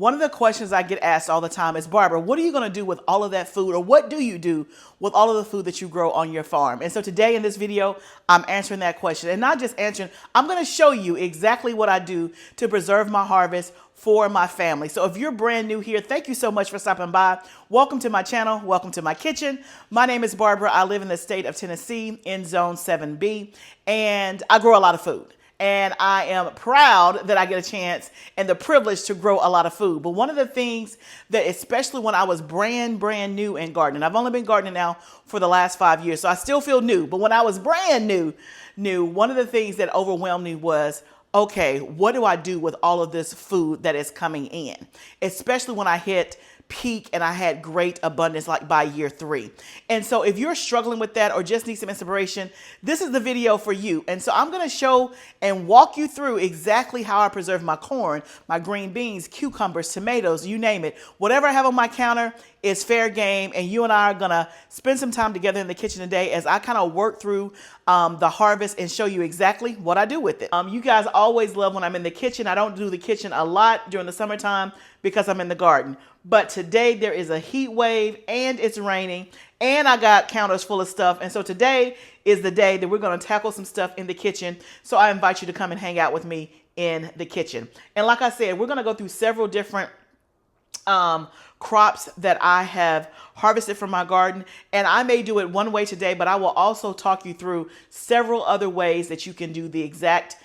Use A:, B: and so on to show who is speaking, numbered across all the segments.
A: One of the questions I get asked all the time is, Barbara, what are you going to do with all of that food, or what do you do with all of the food that you grow on your farm? And so today in this video, I'm answering that question, and not just answering, I'm going to show you exactly what I do to preserve my harvest for my family. So if you're brand new here, thank you so much for stopping by. Welcome to my channel. Welcome to my kitchen. My name is Barbara. I live in the state of Tennessee in Zone 7B, and I grow a lot of food. And I am proud that I get a chance and the privilege to grow a lot of food. But one of the things that, especially when I was brand new in gardening, I've only been gardening now for the last 5 years, so I still feel new. But when I was brand new, one of the things that overwhelmed me was, okay, what do I do with all of this food that is coming in? Especially when I hit peak and I had great abundance like by year 3. And so if you're struggling with that or just need some inspiration, this is the video for you. And so I'm going to show and walk you through exactly how I preserve my corn, my green beans, cucumbers, tomatoes, you name it. Whatever I have on my counter is fair game. And you and I are going to spend some time together in the kitchen today as I kind of work through the harvest and show you exactly what I do with it. You guys always love when I'm in the kitchen. I don't do the kitchen a lot during the summertime because I'm in the garden. But today there is a heat wave and it's raining and I got counters full of stuff. And so today is the day that we're going to tackle some stuff in the kitchen. So I invite you to come and hang out with me in the kitchen. And like I said, we're going to go through several different crops that I have harvested from my garden. And I may do it one way today, but I will also talk you through several other ways that you can do the exact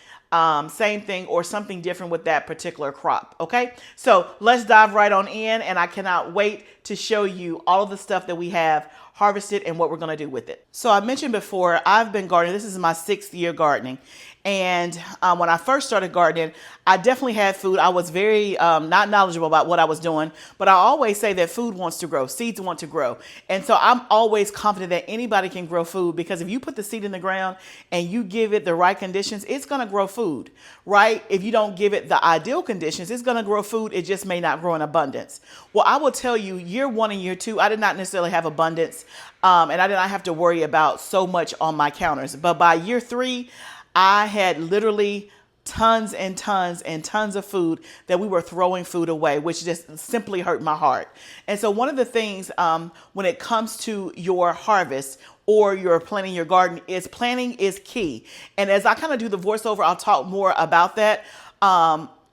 A: same thing or something different with that particular crop. Okay, so let's dive right on in, and I cannot wait to show you all of the stuff that we have harvested and what we're going to do with it. So I mentioned before, I've been gardening. This is my 6th year gardening. And when I first started gardening, I definitely had food. I was very not knowledgeable about what I was doing, but I always say that food wants to grow, seeds want to grow. And so I'm always confident that anybody can grow food, because if you put the seed in the ground and you give it the right conditions, it's going to grow food, right? If you don't give it the ideal conditions, it's going to grow food. It just may not grow in abundance. Well, I will tell you, year 1 and year 2, I did not necessarily have abundance, and I did not have to worry about so much on my counters. But by year 3, I had literally tons and tons and tons of food that we were throwing food away, which just simply hurt my heart. And so one of the things when it comes to your harvest or you're planting your garden is planning is key. And as I kind of do the voiceover, I'll talk more about that.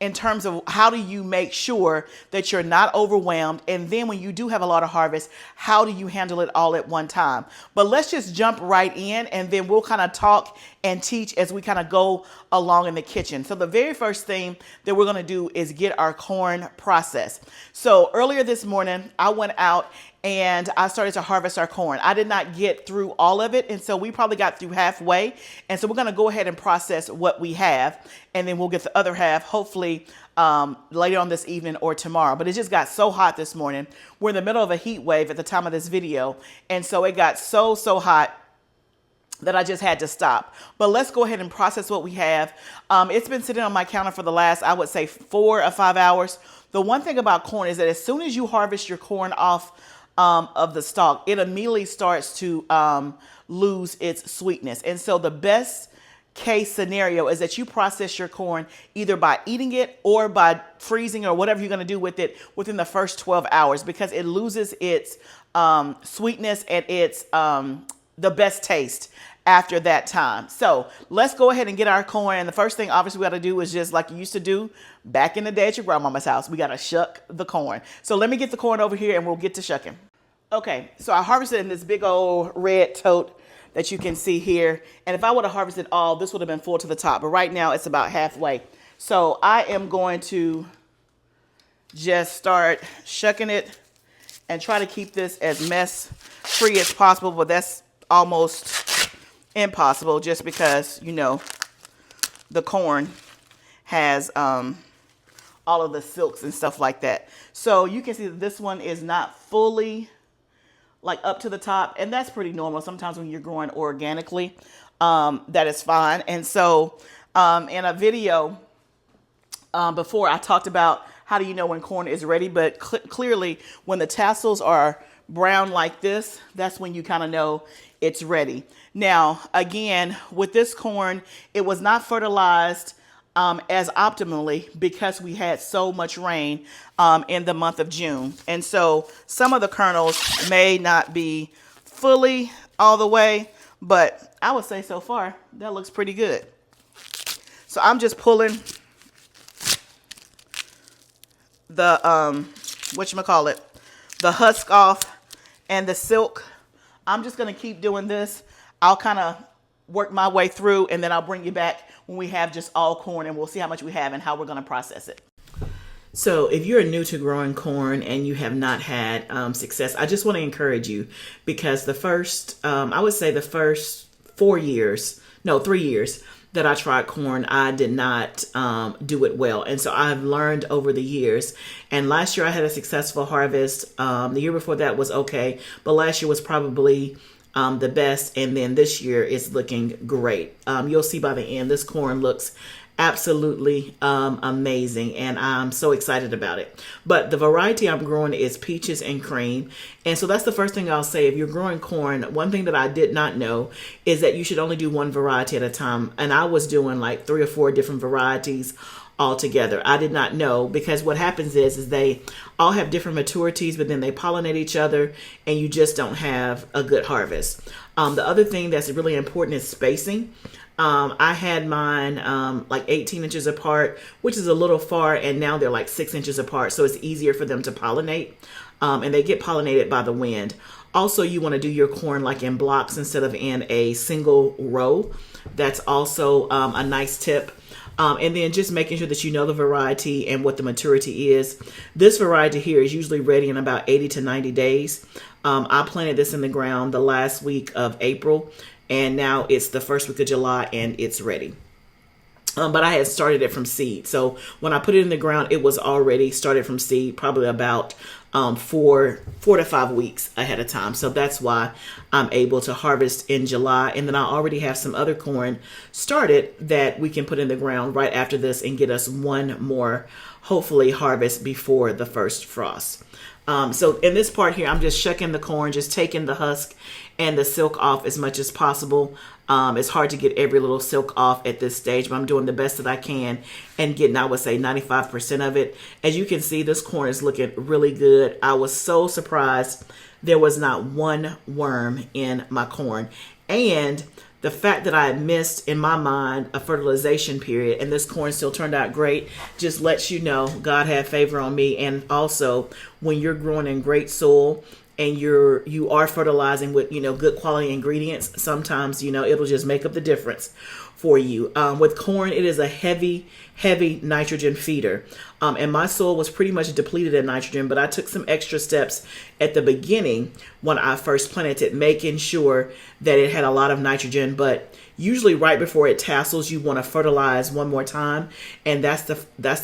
A: In terms of how do you make sure that you're not overwhelmed, and then when you do have a lot of harvest, how do you handle it all at one time? But let's just jump right in, and then we'll kind of talk and teach as we kind of go along in the kitchen. So the very first thing that we're going to do is get our corn processed. So earlier this morning, I went out and I started to harvest our corn. I did not get through all of it, and so we probably got through halfway. And so we're going to go ahead and process what we have, and then we'll get the other half hopefully later on this evening or tomorrow. But it just got so hot this morning. We're in the middle of a heat wave at the time of this video, and so it got so hot that I just had to stop. But let's go ahead and process what we have. It's been sitting on my counter for the last, I would say, 4 or 5 hours. The one thing about corn is that as soon as you harvest your corn off of the stalk, it immediately starts to lose its sweetness. And so the best case scenario is that you process your corn either by eating it or by freezing or whatever you're going to do with it within the first 12 hours, because it loses its sweetness and its the best taste after that time. So let's go ahead and get our corn. And the first thing obviously we got to do is just like you used to do back in the day at your grandmama's house. We got to shuck the corn. So let me get the corn over here and we'll get to shucking. Okay, so I harvested in this big old red tote that you can see here. And if I would have harvested all, this would have been full to the top. But right now it's about halfway. So I am going to just start shucking it and try to keep this as mess free as possible. But that's almost impossible just because, you know, the corn has all of the silks and stuff like that. So you can see that this one is not fully like up to the top, and that's pretty normal. Sometimes when you're growing organically, that is fine. And so in a video before, I talked about how do you know when corn is ready, but clearly when the tassels are brown like this, that's when you kind of know it's ready. Now, again, with this corn, it was not fertilized as optimally because we had so much rain in the month of June. And so some of the kernels may not be fully all the way, but I would say so far that looks pretty good. So I'm just pulling the whatchamacallit, the husk off and the silk. I'm just gonna keep doing this. I'll kind of work my way through, and then I'll bring you back when we have just all corn, and we'll see how much we have and how we're gonna process it. So if you're new to growing corn and you have not had success, I just want to encourage you, because the first, I would say the first 3 years that I tried corn, I did not do it well. And so I've learned over the years. And last year I had a successful harvest. The year before that was okay, but last year was probably the best. And then this year it's looking great. You'll see by the end, this corn looks absolutely amazing, and I'm so excited about it. But the variety I'm growing is peaches and cream. And so that's the first thing I'll say. If you're growing corn, one thing that I did not know is that you should only do one variety at a time. And I was doing like 3 or 4 different varieties altogether. I did not know, because what happens is they all have different maturities, but then they pollinate each other and you just don't have a good harvest. The other thing that's really important is spacing. I had mine like 18 inches apart, which is a little far, and now they're like 6 inches apart, so it's easier for them to pollinate, and they get pollinated by the wind. Also, you want to do your corn like in blocks instead of in a single row. That's also a nice tip. And then just making sure that you know the variety and what the maturity is. This variety here is usually ready in about 80 to 90 days. I planted this in the ground the last week of April, and now it's the first week of July and it's ready. But I had started it from seed. So when I put it in the ground, it was already started from seed, probably about 4 to 5 weeks ahead of time. So that's why I'm able to harvest in July. And then I already have some other corn started that we can put in the ground right after this and get us one more, hopefully, harvest before the first frost. So in this part here, I'm just shucking the corn, just taking the husk and the silk off as much as possible. It's hard to get every little silk off at this stage, but I'm doing the best that I can and getting, I would say, 95% of it. As you can see, this corn is looking really good. I was so surprised there was not one worm in my corn. And the fact that I had missed, in my mind, a fertilization period, and this corn still turned out great, just lets you know God had favor on me. And also, when you're growing in great soil and you are fertilizing with, good quality ingredients, sometimes, it'll just make up the difference for you. With corn, it is a heavy nitrogen feeder. And my soil was pretty much depleted in nitrogen, but I took some extra steps at the beginning when I first planted it, making sure that it had a lot of nitrogen. But usually right before it tassels, you want to fertilize one more time. And that's the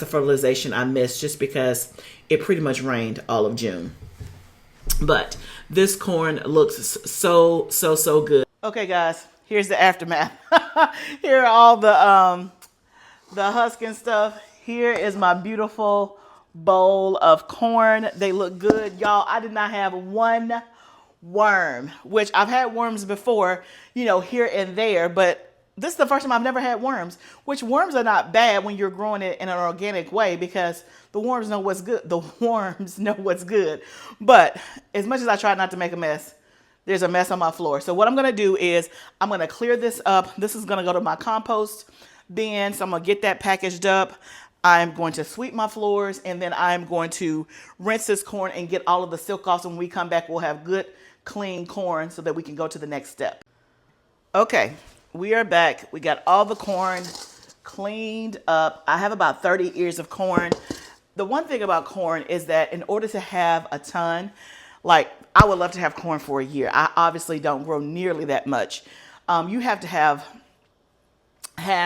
A: fertilization I missed, just because it pretty much rained all of June. But this corn looks so good. Okay, guys, here's the aftermath. Here are all the husk and stuff. Here is my beautiful bowl of corn. They look good, y'all. I did not have one worm, which I've had worms before, here and there, but this is the first time I've never had worms, which worms are not bad when you're growing it in an organic way, because the worms know what's good. The worms know what's good. But as much as I try not to make a mess, there's a mess on my floor. So what I'm going to do is I'm going to clear this up. This is going to go to my compost bin. So I'm going to get that packaged up. I'm going to sweep my floors, and then I'm going to rinse this corn and get all of the silk off. So when we come back, we'll have good, clean corn so that we can go to the next step. Okay, we are back. We got all the corn cleaned up. I have about 30 ears of corn. The one thing about corn is that in order to have a ton, like I would love to have corn for a year. I obviously don't grow nearly that much. You have to have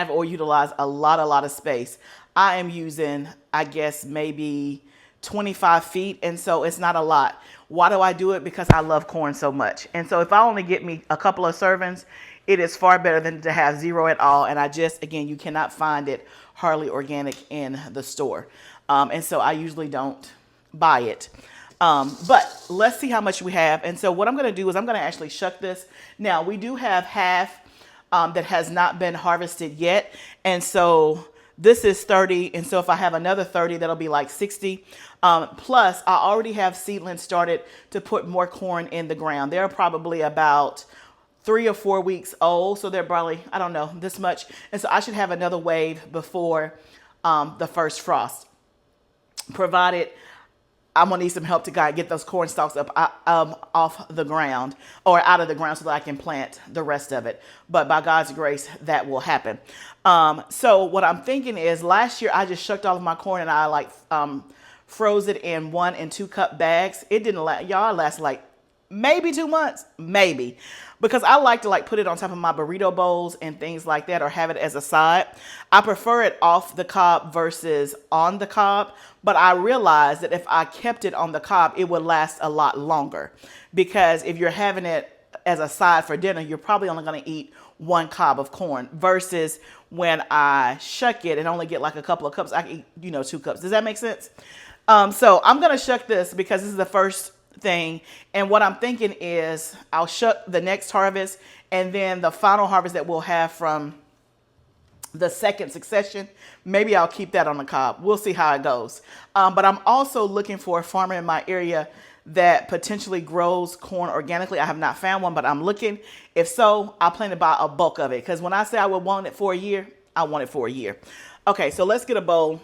A: or utilize a lot of space. I am using, I guess, maybe 25 feet. And so it's not a lot. Why do I do it? Because I love corn so much. And so if I only get me a couple of servings, it is far better than to have zero at all. And again, you cannot find it hardly organic in the store. And so I usually don't buy it. But let's see how much we have. And so what I'm going to do is I'm going to actually shuck this. Now, we do have half that has not been harvested yet. And so This is 30, and so if I have another 30, that'll be like 60. Plus, I already have seedlings started to put more corn in the ground. They're probably about 3 or 4 weeks old, so they're probably, I don't know, this much. And so I should have another wave before the first frost, provided I'm gonna need some help to get those corn stalks up off the ground or out of the ground so that I can plant the rest of it. But by God's grace, that will happen. So what I'm thinking is, last year I just shucked all of my corn and I froze it in 1 and 2 cup bags. It didn't last, y'all, last like maybe 2 months, maybe. Because I like to put it on top of my burrito bowls and things like that, or have it as a side. I prefer it off the cob versus on the cob, but I realized that if I kept it on the cob, it would last a lot longer. Because if you're having it as a side for dinner, you're probably only going to eat 1 cob of corn, versus when I shuck it and only get like a couple of cups, I can eat, 2 cups. Does that make sense? So I'm going to shuck this because this is the first thing, and what I'm thinking is I'll shuck the next harvest, and then the final harvest that we'll have from the second succession, maybe I'll keep that on the cob. We'll see how it goes. But I'm also looking for a farmer in my area that potentially grows corn organically. I have not found one, but I'm looking. If so, I plan to buy a bulk of it, because when I say I would want it for a year, I want it for a year. Okay, so let's get a bowl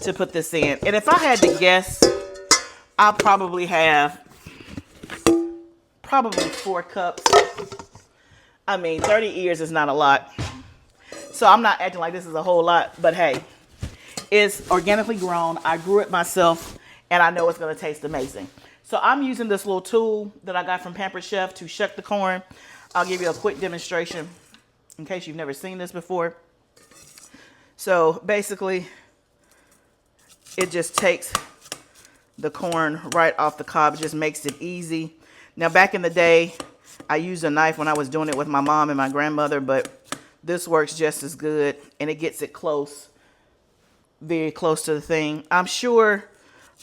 A: to put this in, and if I had to guess, I'll probably have 4 cups. I mean, 30 ears is not a lot. So I'm not acting like this is a whole lot, but hey, it's organically grown. I grew it myself, and I know it's going to taste amazing. So I'm using this little tool that I got from Pampered Chef to shuck the corn. I'll give you a quick demonstration in case you've never seen this before. So basically, it just takes the corn right off the cob. It just makes it easy. Now, back in the day, I used a knife when I was doing it with my mom and my grandmother, but this works just as good, and it gets it close, very close to the thing. I'm sure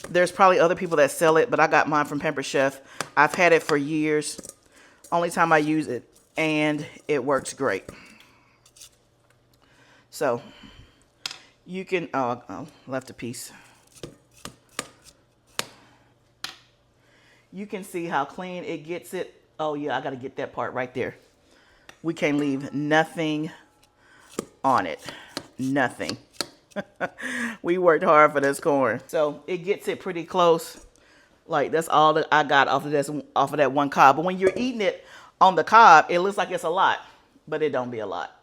A: there's probably other people that sell it, but I got mine from Pampered Chef. I've had it for years. Only time I use it, and it works great. So you can, I left a piece. You can see how clean it gets it. Oh yeah, I got to get that part right there. We can't leave nothing on it. Nothing. We worked hard for this corn. So it gets it pretty close. Like, that's all that I got off of that 1 cob. But when you're eating it on the cob, it looks like it's a lot, but it don't be a lot.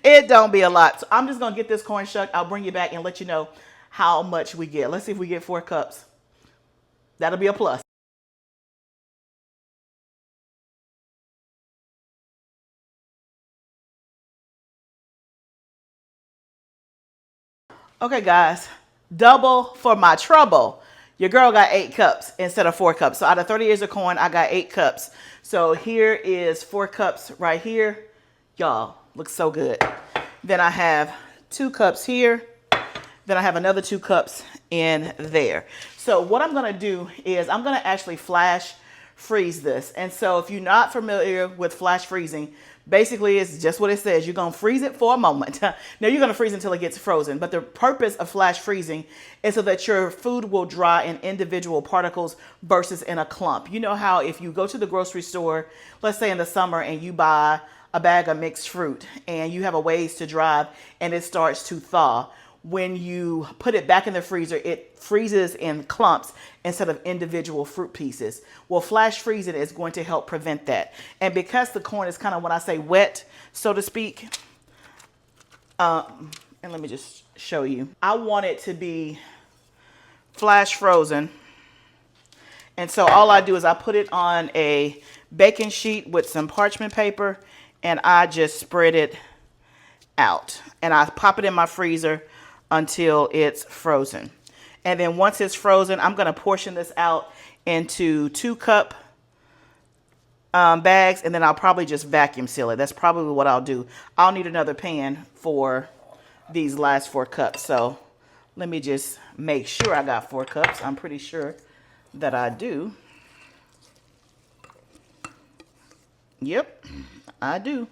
A: It don't be a lot. So I'm just going to get this corn shucked. I'll bring you back and let you know how much we get. Let's see if we get 4 cups. That'll be a plus. Okay, guys, double for my trouble. Your girl got 8 cups instead of 4 cups. So out of 30 ears of corn, I got 8 cups. So here is 4 cups right here. Y'all, looks so good. Then I have 2 cups here. Then I have another 2 cups in there. So what I'm going to do is I'm going to actually flash freeze this. And so if you're not familiar with flash freezing, basically it's just what it says. You're going to freeze it for a moment. Now you're going to freeze until it gets frozen. But the purpose of flash freezing is so that your food will dry in individual particles versus in a clump. You know how if you go to the grocery store, let's say in the summer, and you buy a bag of mixed fruit and you have a ways to drive and it starts to thaw. When you put it back in the freezer, it freezes in clumps instead of individual fruit pieces. Well, flash freezing is going to help prevent that. And because the corn is kind of, when I say wet, so to speak, and let me just show you. I want it to be flash frozen. And so all I do is I put it on a baking sheet with some parchment paper, and I just spread it out. And I pop it in my freezer until it's frozen. And then once it's frozen, I'm going to portion this out into 2 cup bags, and then I'll probably just vacuum seal it. That's probably what I'll do. I'll need another pan for these last 4 cups. So let me just make sure I got 4 cups. I'm pretty sure that I do. Yep, I do.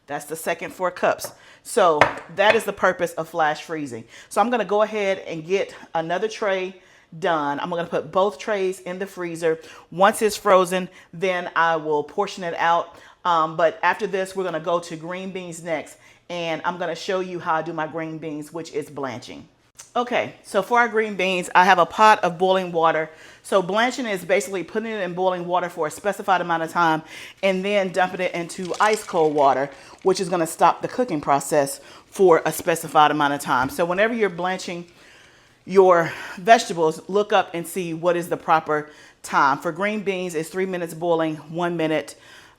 A: That's the second 4 cups. So that is the purpose of flash freezing. So I'm going to go ahead and get another tray done. I'm going to put both trays in the freezer. Once it's frozen, then I will portion it out. But after this, we're going to go to green beans next. And I'm going to show you how I do my green beans, which is blanching. Okay, so for our green beans, I have a pot of boiling water. So blanching is basically putting it in boiling water for a specified amount of time and then dumping it into ice cold water, which is going to stop the cooking process for a specified amount of time. So whenever you're blanching your vegetables, look up and see what is the proper time. For green beans, it's 3 minutes boiling, 1 minute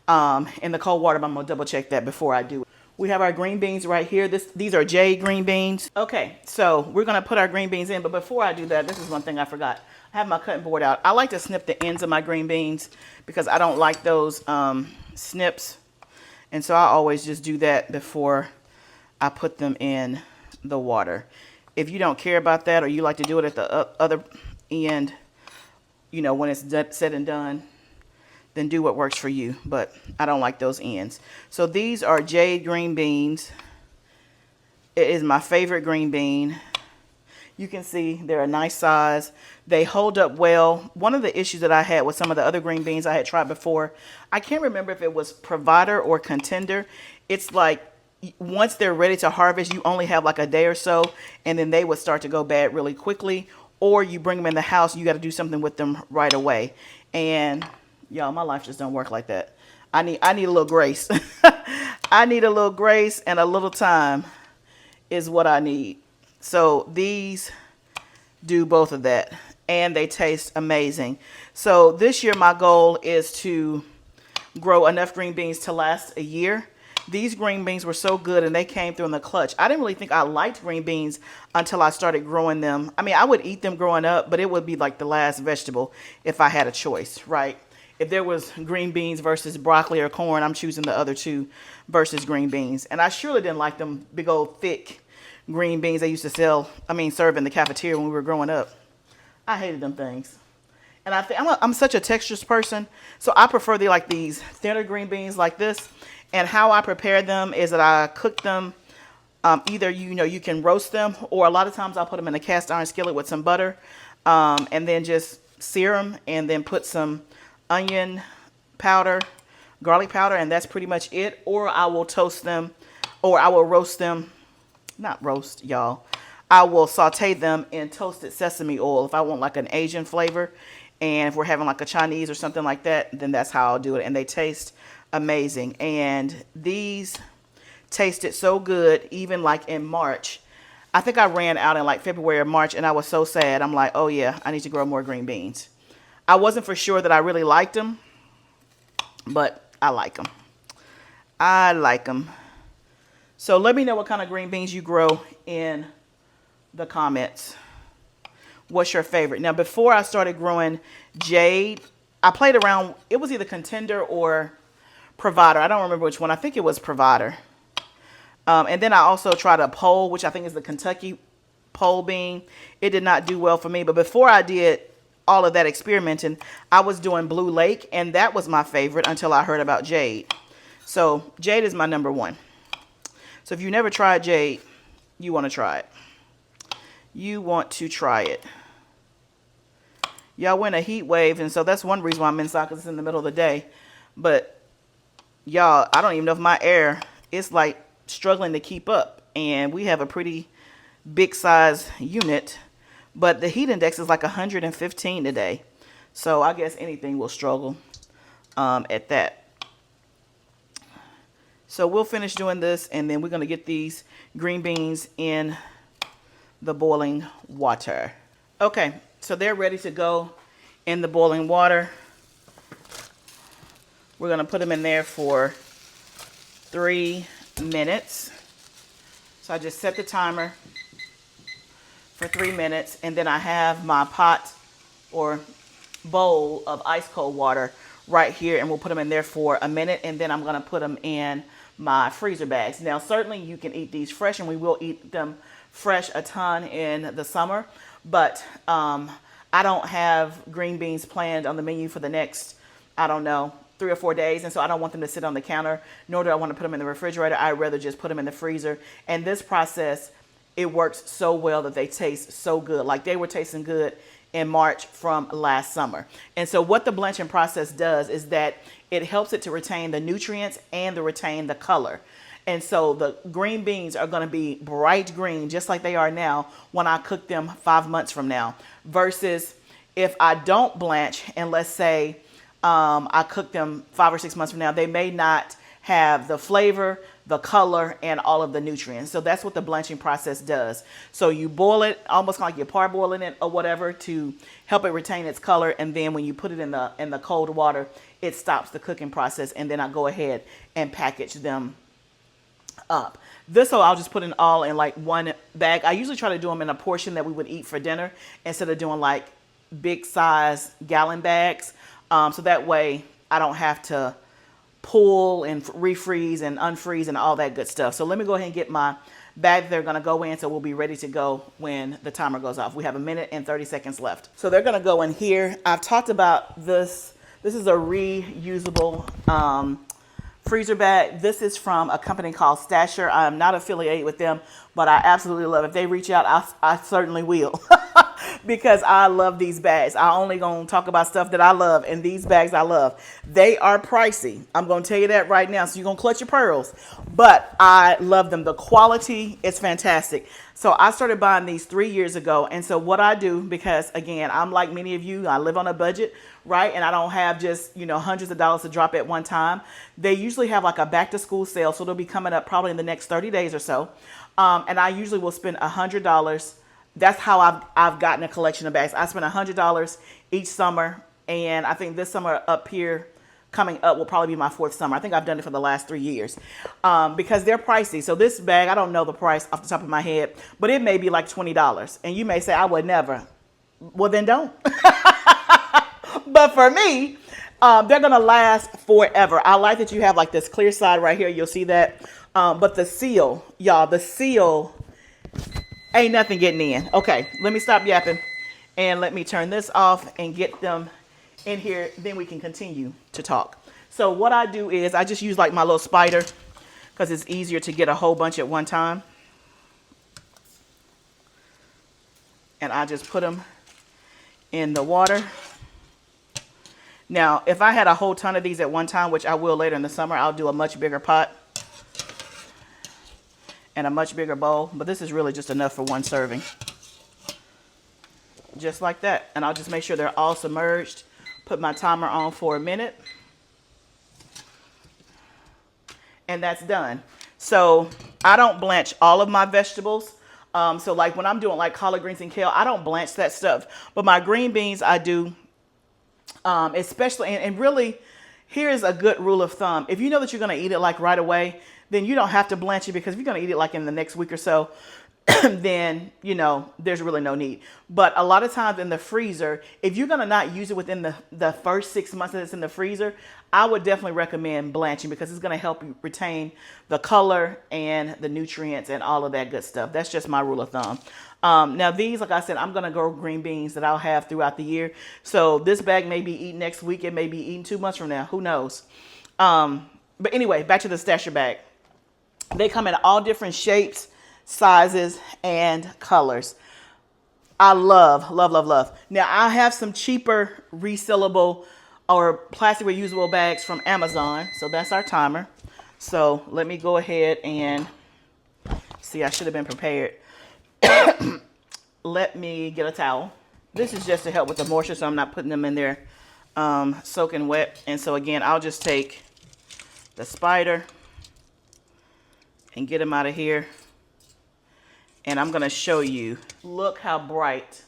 A: in the cold water, but I'm going to double check that before I do it. We have our green beans right here. These are jade green beans. Okay, so we're going to put our green beans in. But before I do that, this is one thing I forgot. I have my cutting board out. I like to snip the ends of my green beans because I don't like those snips. And so I always just do that before I put them in the water. If you don't care about that or you like to do it at the other end, you know, when it's said and done, then do what works for you. But I don't like those ends. So these are jade green beans. It is my favorite green bean. You can see they're a nice size. They hold up well. One of the issues that I had with some of the other green beans I had tried before, I can't remember if it was Provider or Contender. It's like once they're ready to harvest, you only have like a day or so, and then they would start to go bad really quickly. Or you bring them in the house, you got to do something with them right away. And y'all, my life just don't work like that. I need a little grace. I need a little grace and a little time is what I need. So these do both of that, and they taste amazing. So this year my goal is to grow enough green beans to last a year. These green beans were so good and they came through in the clutch. I didn't really think I liked green beans until I started growing them. I mean, I would eat them growing up, but it would be like the last vegetable if I had a choice, right? If there was green beans versus broccoli or corn, I'm choosing the other two versus green beans. And I surely didn't like them big old thick green beans they used to serve in the cafeteria when we were growing up. I hated them things. And I'm such a texturous person, so I prefer these thinner green beans like this. And how I prepare them is that I cook them. Either you can roast them, or a lot of times I'll put them in a cast iron skillet with some butter, and then just sear them, and then put some onion powder, garlic powder, and that's pretty much it. Or I will toast them, or I will roast them. Not roast, y'all. I will saute them in toasted sesame oil if I want like an Asian flavor. And if we're having like a Chinese or something like that, then that's how I'll do it. And they taste amazing. And these tasted so good, even like in March. I think I ran out in like February or March, and I was so sad. I'm like, oh yeah, I need to grow more green beans. I wasn't for sure that I really liked them, but I like them. I like them. So let me know what kind of green beans you grow in the comments. What's your favorite? Now, before I started growing jade, I played around. It was either Contender or Provider. I don't remember which one. I think it was Provider. And then I also tried a pole, which I think is the Kentucky pole bean. It did not do well for me. But before I did all of that experimenting, I was doing Blue Lake, and that was my favorite until I heard about jade. So jade is my number one. So if you never tried jade, you want to try it. You want to try it. Y'all, we're in a heat wave, and so that's one reason why I'm inside, because it's in the middle of the day. But y'all, I don't even know if my air is like struggling to keep up. And we have a pretty big size unit, but the heat index is like 115 today. So I guess anything will struggle at that. So we'll finish doing this, and then we're going to get these green beans in the boiling water. Okay, so they're ready to go in the boiling water. We're going to put them in there for 3 minutes. So I just set the timer for 3 minutes, and then I have my pot or bowl of ice cold water right here, and we'll put them in there for a minute, and then I'm going to put them in my freezer bags. Now, certainly you can eat these fresh, and we will eat them fresh a ton in the summer, but I don't have green beans planned on the menu for the next, I don't know, 3 or 4 days, and so I don't want them to sit on the counter, nor do I want to put them in the refrigerator. I'd rather just put them in the freezer. And this process, it works so well that they taste so good. Like they were tasting good in March from last summer. And so what the blanching process does is that it helps it to retain the nutrients and to retain the color. And so the green beans are going to be bright green, just like they are now when I cook them 5 months from now, versus if I don't blanch and let's say I cook them 5 or 6 months from now, they may not have the flavor, the color, and all of the nutrients. So that's what the blanching process does. So you boil it almost like you're parboiling it or whatever to help it retain its color. And then when you put it in the cold water, it stops the cooking process. And then I go ahead and package them up. This, so I'll just put it all in like one bag. I usually try to do them in a portion that we would eat for dinner instead of doing like big size gallon bags. So that way I don't have to pull and refreeze and unfreeze and all that good stuff. So let me go ahead and get my bag they're going to go in, so we'll be ready to go when the timer goes off. We have 1 minute and 30 seconds left. So they're going to go in here. I've talked about this. This is a reusable freezer bag. This is from a company called Stasher. I am not affiliated with them, but I absolutely love it. If they reach out, I certainly will. Because I love these bags. I only gonna talk about stuff that I love, and these bags I love. They are pricey. I'm gonna tell you that right now, so you're gonna clutch your pearls. But I love them. The quality is fantastic. So I started buying these 3 years ago, and so what I do, because again, I'm like many of you, I live on a budget, right? And I don't have just, hundreds of dollars to drop at one time. They usually have like a back to school sale, so they'll be coming up probably in the next 30 days or so. And I usually will spend $100. That's how I've gotten a collection of bags. I spend $100 each summer, and I think this summer up here coming up will probably be my 4th summer. I think I've done it for the last 3 years because they're pricey. So this bag, I don't know the price off the top of my head, but it may be like $20. And you may say, I would never. Well, then don't. But for me, they're going to last forever. I like that you have like this clear side right here. You'll see that. But the seal, y'all, the seal, ain't nothing getting in. Okay, let me stop yapping and let me turn this off and get them in here. Then we can continue to talk. So what I do is I just use like my little spider because it's easier to get a whole bunch at one time. And I just put them in the water. Now, if I had a whole ton of these at one time, which I will later in the summer, I'll do a much bigger pot and a much bigger bowl, but this is really just enough for one serving. Just like that. And I'll just make sure they're all submerged. Put my timer on for 1 minute. And that's done. So I don't blanch all of my vegetables. So like when I'm doing like collard greens and kale, I don't blanch that stuff. But my green beans, I do. Especially, and really, here's a good rule of thumb. If you know that you're going to eat it like right away, then you don't have to blanch it, because if you're going to eat it like in the next week or so, then, there's really no need. But a lot of times in the freezer, if you're going to not use it within the first 6 months that it's in the freezer, I would definitely recommend blanching, because it's going to help you retain the color and the nutrients and all of that good stuff. That's just my rule of thumb. Now these, like I said, I'm going to grow green beans that I'll have throughout the year. So this bag may be eaten next week. It may be eaten 2 months from now. Who knows? But anyway, back to the Stasher bag. They come in all different shapes, sizes, and colors. I love, love, love, love. Now I have some cheaper resealable or plastic reusable bags from Amazon. So that's our timer. So let me go ahead and see, I should have been prepared. Let me get a towel. This is just to help with the moisture, so I'm not putting them in there soaking wet. And so again, I'll just take the spider and get them out of here. And I'm going to show you. Look how bright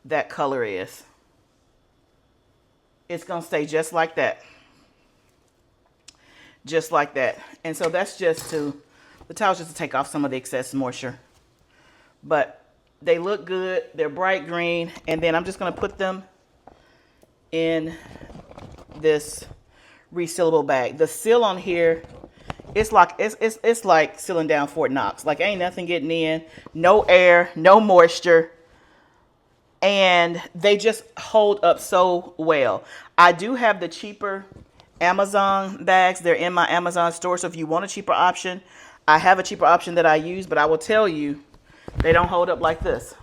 A: that color is. It's going to stay just like that. Just like that. And so that's just to, the towel's just to take off some of the excess moisture. But they look good. They're bright green. And then I'm just going to put them in this resealable bag. The seal on here, it's like sealing down Fort Knox. Like ain't nothing getting in, no air, no moisture. and they just hold up so well. I do have the cheaper Amazon bags. They're in my Amazon store. So if you want a cheaper option, I have a cheaper option that I use, but I will tell you, they don't hold up like this.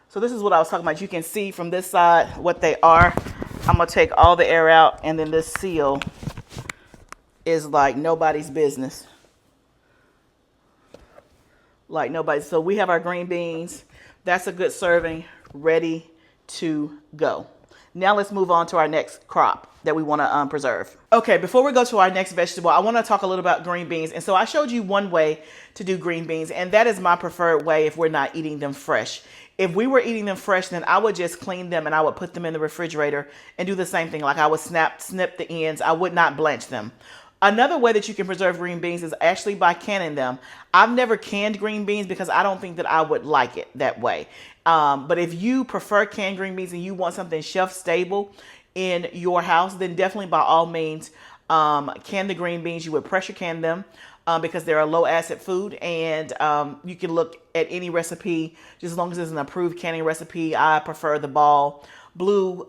A: So this is what I was talking about. You can see from this side what they are. I'm going to take all the air out, and then this seal is like nobody's business. Like nobody. So we have our green beans. That's a good serving, ready to go. Now let's move on to our next crop that we want to preserve. Okay, before we go to our next vegetable, I want to talk a little about green beans. And so I showed you one way to do green beans, and that is my preferred way if we're not eating them fresh. If we were eating them fresh, then I would just clean them and I would put them in the refrigerator and do the same thing. Like I would snip the ends. I would not blanch them. Another way that you can preserve green beans is actually by canning them. I've never canned green beans because I don't think that I would like it that way. But if you prefer canned green beans and you want something shelf stable in your house, then definitely by all means, can the green beans. You would pressure can them because they're a low acid food, and you can look at any recipe just as long as it's an approved canning recipe. I prefer the Ball book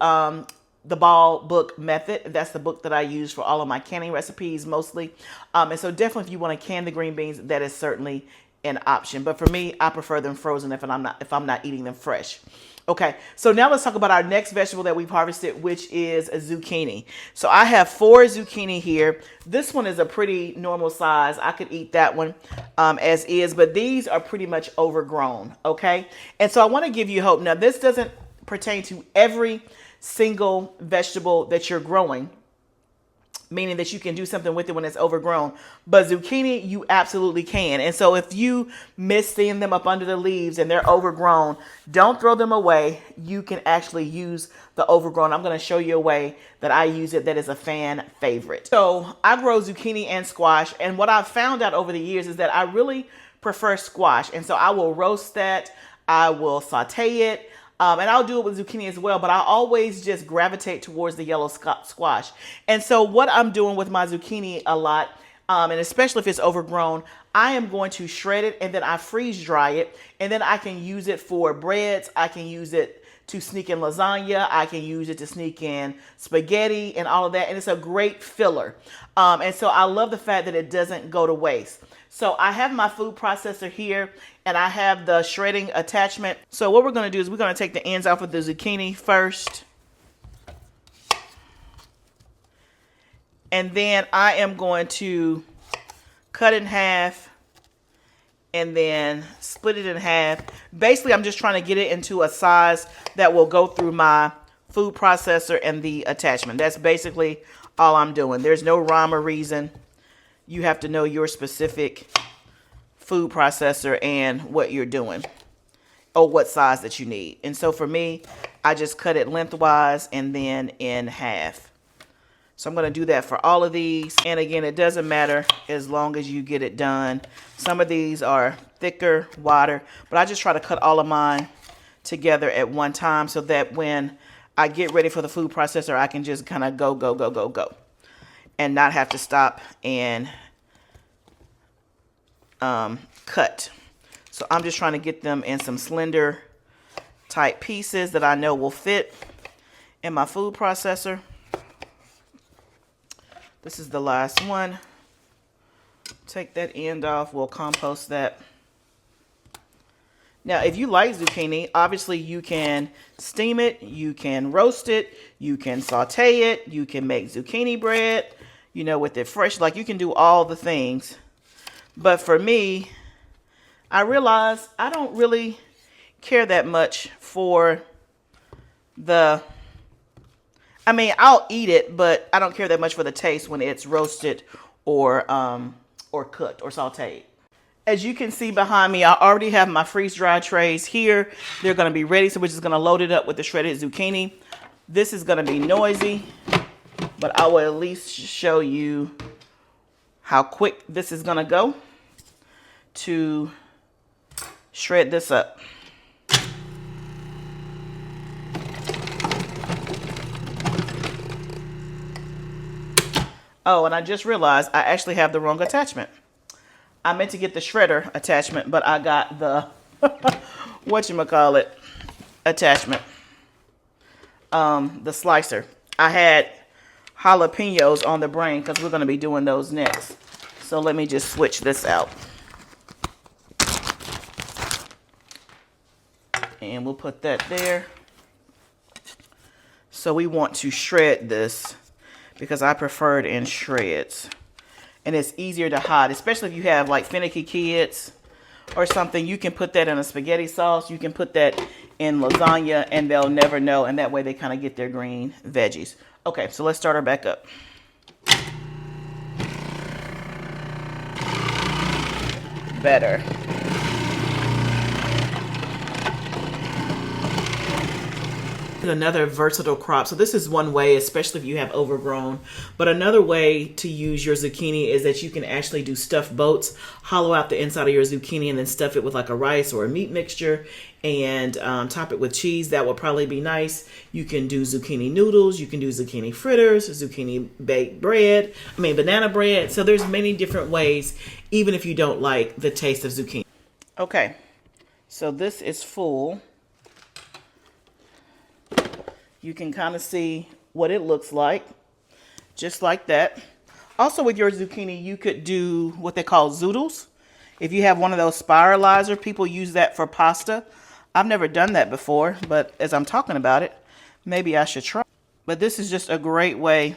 A: method. That's the book that I use for all of my canning recipes mostly. And so definitely if you want to can the green beans, that is certainly an option. But for me, I prefer them frozen if I'm not eating them fresh. Okay, so now let's talk about our next vegetable that we've harvested, which is a zucchini. So I have 4 zucchini here. This one is a pretty normal size. I could eat that one as is, but these are pretty much overgrown, okay? And so I want to give you hope. Now, this doesn't pertain to every single vegetable that you're growing, meaning that you can do something with it when it's overgrown. But zucchini, you absolutely can. And so if you miss seeing them up under the leaves and they're overgrown, don't throw them away. You can actually use the overgrown. I'm going to show you a way that I use it that is a fan favorite. So I grow zucchini and squash. And what I've found out over the years is that I really prefer squash. And so I will roast that. I will saute it. And I'll do it with zucchini as well, but I always just gravitate towards the yellow squash. And so what I'm doing with my zucchini a lot, and especially if it's overgrown, I am going to shred it and then I freeze dry it. And then I can use it for breads. I can use it to sneak in lasagna. I can use it to sneak in spaghetti and all of that. And it's a great filler. And so I love the fact that it doesn't go to waste. So I have my food processor here and I have the shredding attachment. So what we're going to do is we're going to take the ends off of the zucchini first. And then I am going to cut in half and then split it in half. Basically, I'm just trying to get it into a size that will go through my food processor and the attachment. That's basically all I'm doing. There's no rhyme or reason. You have to know your specific food processor and what you're doing or what size that you need. And so for me, I just cut it lengthwise and then in half. So I'm going to do that for all of these. And again, it doesn't matter as long as you get it done. Some of these are thicker, wider, but I just try to cut all of mine together at one time so that when I get ready for the food processor, I can just kind of go. And not have to stop and cut. So I'm just trying to get them in some slender type pieces that I know will fit in my food processor. This is the last one. Take that end off. We'll compost that. Now, if you like zucchini, obviously you can steam it, you can roast it, you can saute it, you can make zucchini bread, you know, with it fresh. Like, you can do all the things. But for me, I realize I don't really care that much for I'll eat it, but I don't care that much for the taste when it's roasted or cooked or sauteed. As you can see behind me, I already have my freeze-dried trays here. They're going to be ready, so we're just going to load it up with the shredded zucchini. This is going to be noisy, but I will at least show you how quick this is going to go to shred this up. Oh, and I just realized I actually have the wrong attachment. I meant to get the shredder attachment, but I got the, whatchamacallit, attachment, the slicer. I had jalapenos on the brain because we're going to be doing those next. So let me just switch this out. And we'll put that there. So we want to shred this because I prefer it in shreds. And it's easier to hide, especially if you have like finicky kids or something. You can put that in a spaghetti sauce. You can put that in lasagna and they'll never know. And that way they kind of get their green veggies. Okay, so let's start her back up. Better. Another versatile crop. So this is one way, especially if you have overgrown. But another way to use your zucchini is that you can actually do stuffed boats, hollow out the inside of your zucchini and then stuff it with like a rice or a meat mixture and top it with cheese. That would probably be nice. You can do zucchini noodles. You can do zucchini fritters, zucchini baked bread, banana bread. So there's many different ways, even if you don't like the taste of zucchini. Okay, so this is full. You can kind of see what it looks like, just like that. Also with your zucchini, you could do what they call zoodles. If you have one of those spiralizer, people use that for pasta. I've never done that before, but as I'm talking about it, maybe I should try. But this is just a great way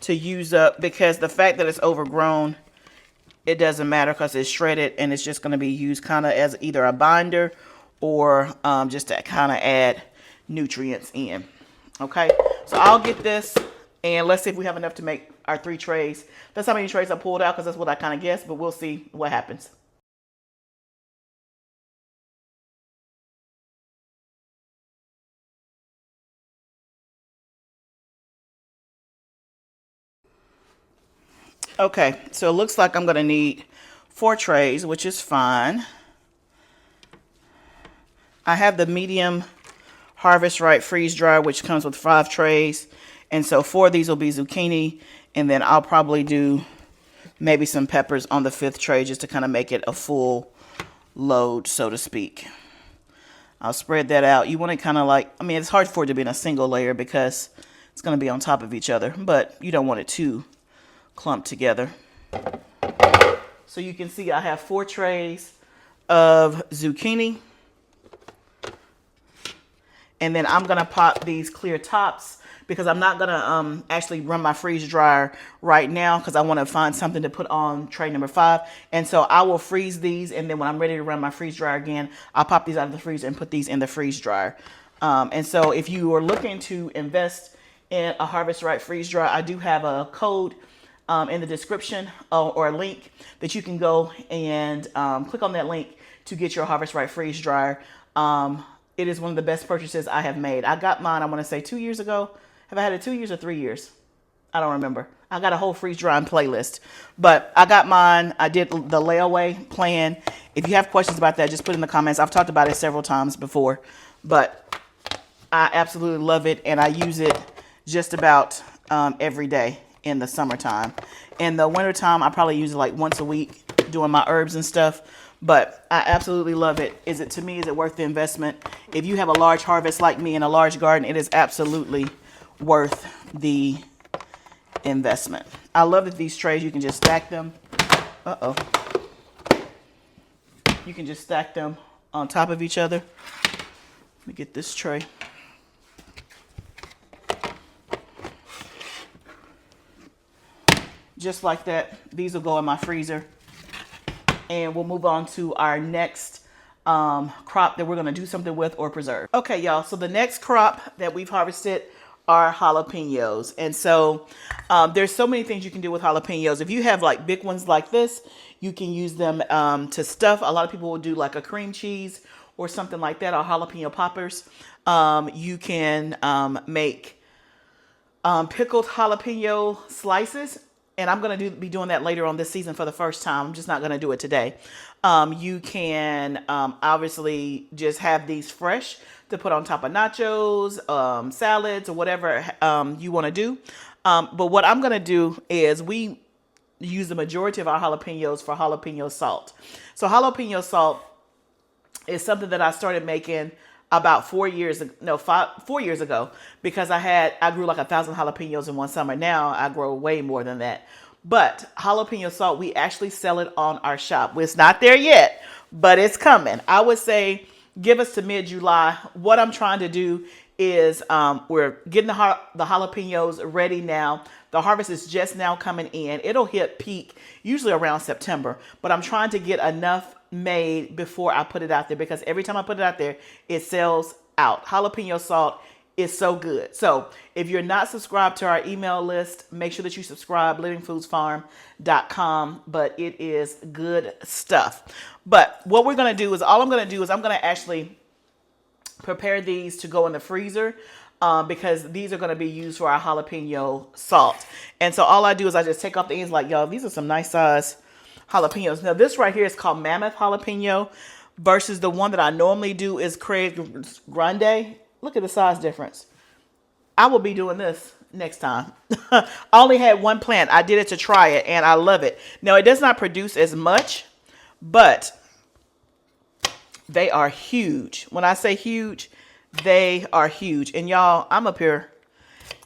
A: to use up, because the fact that it's overgrown, it doesn't matter because it's shredded and it's just going to be used kind of as either a binder or just to kind of add nutrients in. Okay, so I'll get this and let's see if we have enough to make our 3 trays. That's how many trays I pulled out because that's what I kind of guessed, but we'll see what happens. Okay, so it looks like I'm going to need 4 trays, which is fine. I have the medium Harvest Right freeze dryer, which comes with 5 trays. And so 4 of these will be zucchini. And then I'll probably do maybe some peppers on the 5th tray just to kind of make it a full load, so to speak. I'll spread that out. You want it kind of like, it's hard for it to be in a single layer because it's going to be on top of each other. But you don't want it too clumped together. So you can see I have 4 trays of zucchini. And then I'm going to pop these clear tops because I'm not going to actually run my freeze dryer right now because I want to find something to put on tray number 5. And so I will freeze these. And then when I'm ready to run my freeze dryer again, I'll pop these out of the freezer and put these in the freeze dryer. And so if you are looking to invest in a Harvest Right freeze dryer, I do have a code in the description or a link that you can go and click on that link to get your Harvest Right freeze dryer. It is one of the best purchases I have made. I got mine, I want to say 2 years ago. Have I had it 2 years or 3 years? I don't remember. I got a whole freeze drying playlist. But I got mine. I did the layaway plan. If you have questions about that, just put in the comments. I've talked about it several times before. But I absolutely love it. And I use it just about every day in the summertime. In the wintertime, I probably use it like once a week doing my herbs and stuff. But I absolutely love it. To me, is it worth the investment? If you have a large harvest like me in a large garden, it is absolutely worth the investment. I love that these trays, you can just stack them. You can just stack them on top of each other. Let me get this tray. Just like that. These will go in my freezer. And we'll move on to our next crop that we're going to do something with or preserve. Okay, y'all. So the next crop that we've harvested are jalapenos. And so there's so many things you can do with jalapenos. If you have like big ones like this, you can use them to stuff. A lot of people will do like a cream cheese or something like that, or jalapeno poppers. You can make pickled jalapeno slices. And I'm going to be doing that later on this season for the first time. I'm just not going to do it today. You can obviously just have these fresh to put on top of nachos, salads, or whatever you want to do. But what I'm going to do is we use the majority of our jalapenos for jalapeno salt. So jalapeno salt is something that I started making about 4 years ago, no, 4 years ago, because I grew like 1,000 jalapenos in one summer. Now I grow way more than that. But jalapeno salt, we actually sell it on our shop. It's not there yet, but it's coming. I would say give us to mid-July. What I'm trying to do is we're getting the jalapenos ready now. The harvest is just now coming in. It'll hit peak usually around September, but I'm trying to get enough made before I put it out there, because every time I put it out there, it sells out. Jalapeno salt is so good. So if you're not subscribed to our email list, make sure that you subscribe, livingfoodsfarm.com, but it is good stuff. But what we're going to do is, I'm going to actually prepare these to go in the freezer, because these are going to be used for our jalapeno salt. And so all I do is I just take off the ends. Like, y'all, these are some nice size jalapenos. Now this right here is called Mammoth jalapeno, versus the one that I normally do is Grande. Look at the size difference. I will be doing this next time. I only had one plant. I did it to try it, and I love it. Now, it does not produce as much, but they are huge. When I say huge, they are huge. And y'all, I'm up here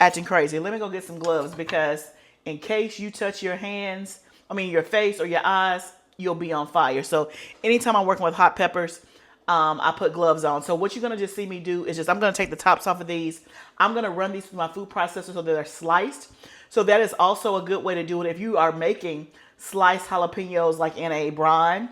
A: acting crazy. Let me go get some gloves, because in case you touch your hands, your face or your eyes, you'll be on fire. So anytime I'm working with hot peppers, I put gloves on. So what you're going to just see me do is I'm going to take the tops off of these. I'm going to run these through my food processor so that they're sliced. So that is also a good way to do it. If you are making sliced jalapenos like in a brine,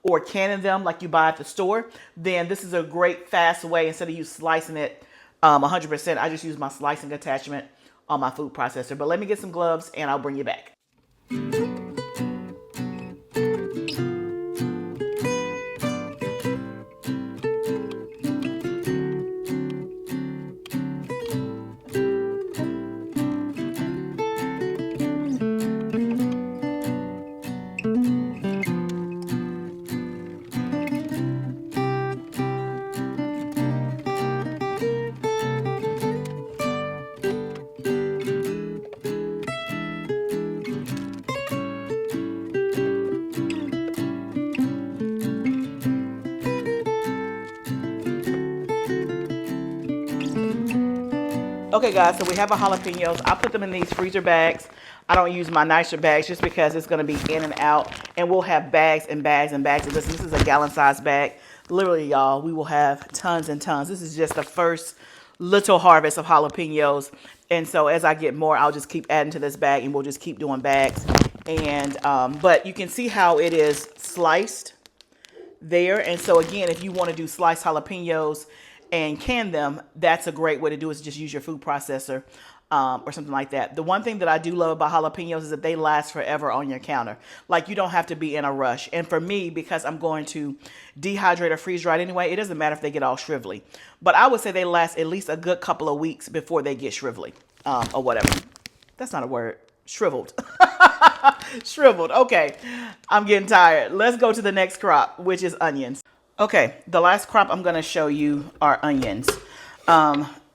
A: or canning them like you buy at the store, then this is a great fast way. Instead of you slicing it 100%, I just use my slicing attachment on my food processor. But let me get some gloves and I'll bring you back. Okay guys, so we have our jalapenos. I put them in these freezer bags. I don't use my nicer bags just because it's going to be in and out, and we'll have bags and bags and bags of this. This is a gallon size bag. Literally, y'all, we will have tons and tons. This is just the first little harvest of jalapenos, and so as I get more, I'll just keep adding to this bag, and we'll just keep doing bags. And but you can see how it is sliced there. And so again, if you want to do sliced jalapenos and can them, that's a great way to do it, is just use your food processor or something like that. The one thing that I do love about jalapenos is that they last forever on your counter. Like, you don't have to be in a rush. And for me, because I'm going to dehydrate or freeze dry it anyway, it doesn't matter if they get all shrivelly. But I would say they last at least a good couple of weeks before they get shrivelly or whatever. That's not a word. Shriveled. Shriveled. Okay. I'm getting tired. Let's go to the next crop, which is onions. Okay, the last crop I'm going to show you are onions.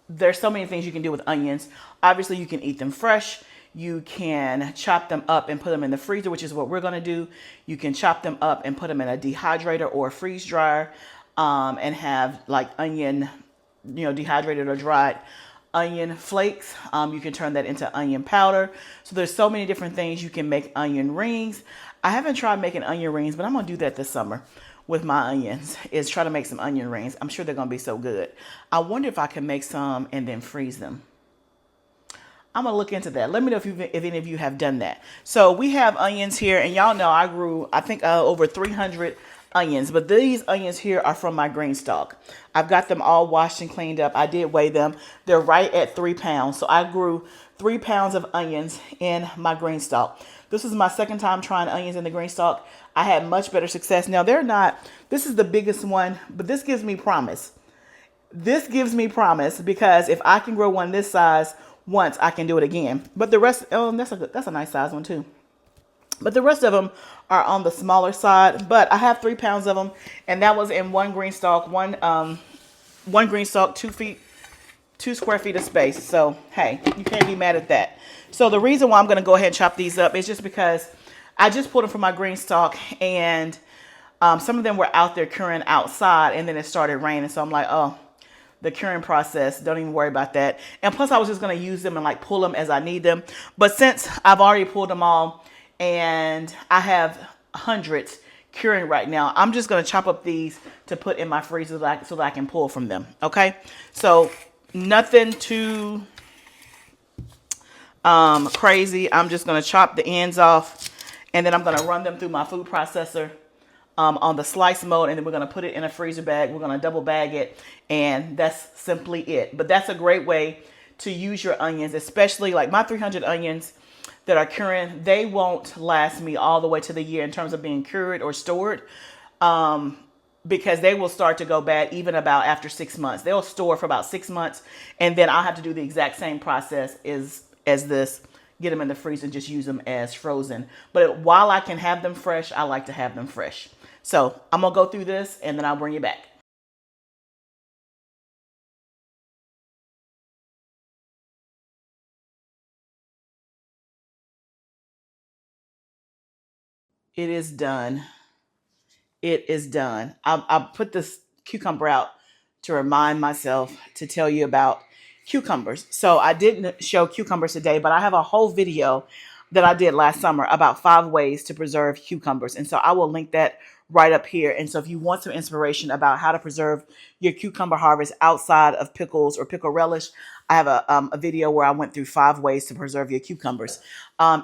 A: There's so many things you can do with onions. Obviously, you can eat them fresh. You can chop them up and put them in the freezer, which is what we're going to do. You can chop them up and put them in a dehydrator or a freeze dryer, and have like onion, dehydrated or dried onion flakes. You can turn that into onion powder. So there's so many different things. You can make onion rings. I haven't tried making onion rings, but I'm going to do that this summer with my onions, is try to make some onion rings. I'm sure they're going to be so good. I wonder if I can make some and then freeze them. I'm going to look into that. Let me know if any of you have done that. So we have onions here, and y'all know I grew, I think, over 300 onions, but these onions here are from my green stalk. I've got them all washed and cleaned up. I did weigh them. They're right at 3 pounds. So I grew 3 pounds of onions in my green stalk. This is my second time trying onions in the green stalk. I had much better success. Now, this is the biggest one, but this gives me promise. This gives me promise, because if I can grow one this size once, I can do it again. But the rest, that's a nice size one too. But the rest of them are on the smaller side. But I have 3 pounds of them, and that was in one green stalk, one green stalk, 2 square feet of space. So hey, you can't be mad at that. So the reason why I'm going to go ahead and chop these up is just because I just pulled them from my green stalk, and some of them were out there curing outside, and then it started raining. So I'm like, oh, the curing process. Don't even worry about that. And plus I was just going to use them and like pull them as I need them. But since I've already pulled them all and I have hundreds curing right now, I'm just going to chop up these to put in my freezer so that I can pull from them. Okay. So nothing too crazy. I'm just going to chop the ends off and then I'm going to run them through my food processor on the slice mode, and then we're going to put it in a freezer bag. We're going to double bag it, and that's simply it. But that's a great way to use your onions, especially like my 300 onions that are curing. They won't last me all the way to the year in terms of being cured or stored, because they will start to go bad even about after 6 months. They'll store for about 6 months, and then I'll have to do the exact same process as this. Get them in the freezer and just use them as frozen. But while I can have them fresh, I like to have them fresh. So I'm going to go through this and then I'll bring you back. It is done. It is done. I put this cucumber out to remind myself to tell you about cucumbers. So I didn't show cucumbers today, but I have a whole video that I did last summer about 5 ways to preserve cucumbers. And so I will link that right up here. And so if you want some inspiration about how to preserve your cucumber harvest outside of pickles or pickle relish, I have a video where I went through 5 ways to preserve your cucumbers.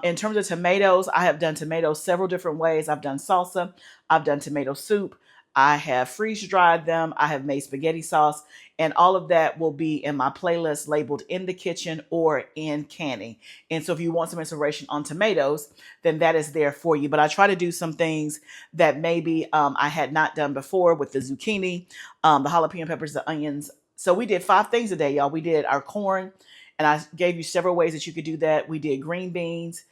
A: In terms of tomatoes, I have done tomatoes several different ways. I've done salsa. I've done tomato soup. I have freeze dried them. I have made spaghetti sauce, and all of that will be in my playlist labeled in the kitchen or in canning. And so if you want some inspiration on tomatoes, then that is there for you. But I try to do some things that maybe I had not done before with the zucchini, the jalapeno peppers, the onions. So we did 5 things a day, y'all. We did our corn, and I gave you several ways that you could do that. We did green beans.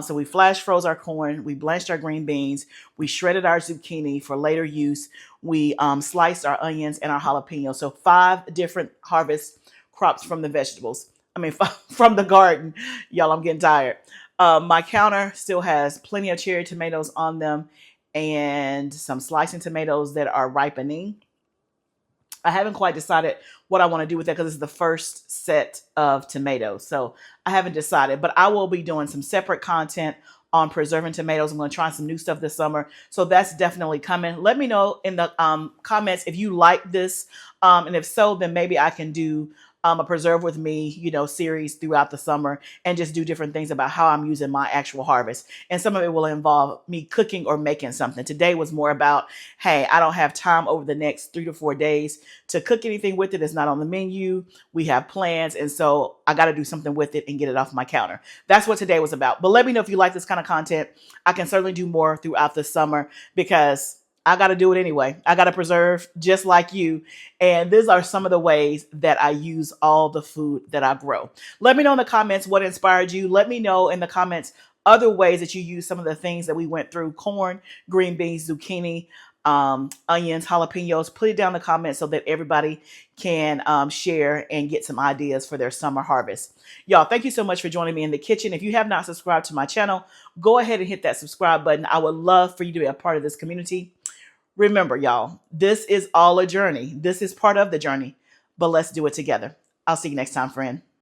A: So we flash froze our corn, we blanched our green beans, we shredded our zucchini for later use, we sliced our onions and our jalapenos. So 5 different harvest crops from the vegetables. I mean, from the garden. Y'all, I'm getting tired. My counter still has plenty of cherry tomatoes on them and some slicing tomatoes that are ripening. I haven't quite decided what I want to do with that because it's the first set of tomatoes. So I haven't decided, but I will be doing some separate content on preserving tomatoes. I'm going to try some new stuff this summer. So that's definitely coming. Let me know in the comments if you like this. And if so, then maybe I can do a preserve with me, series throughout the summer and just do different things about how I'm using my actual harvest. And some of it will involve me cooking or making something. Today was more about, hey, I don't have time over the next 3 to 4 days to cook anything with it. It's not on the menu. We have plans. And so I got to do something with it and get it off my counter. That's what today was about. But let me know if you like this kind of content. I can certainly do more throughout the summer because I got to do it anyway. I got to preserve just like you. And these are some of the ways that I use all the food that I grow. Let me know in the comments what inspired you. Let me know in the comments other ways that you use some of the things that we went through: corn, green beans, zucchini, onions, jalapenos. Put it down in the comments so that everybody can share and get some ideas for their summer harvest. Y'all, thank you so much for joining me in the kitchen. If you have not subscribed to my channel, go ahead and hit that subscribe button. I would love for you to be a part of this community. Remember, y'all, this is all a journey. This is part of the journey, but let's do it together. I'll see you next time, friend.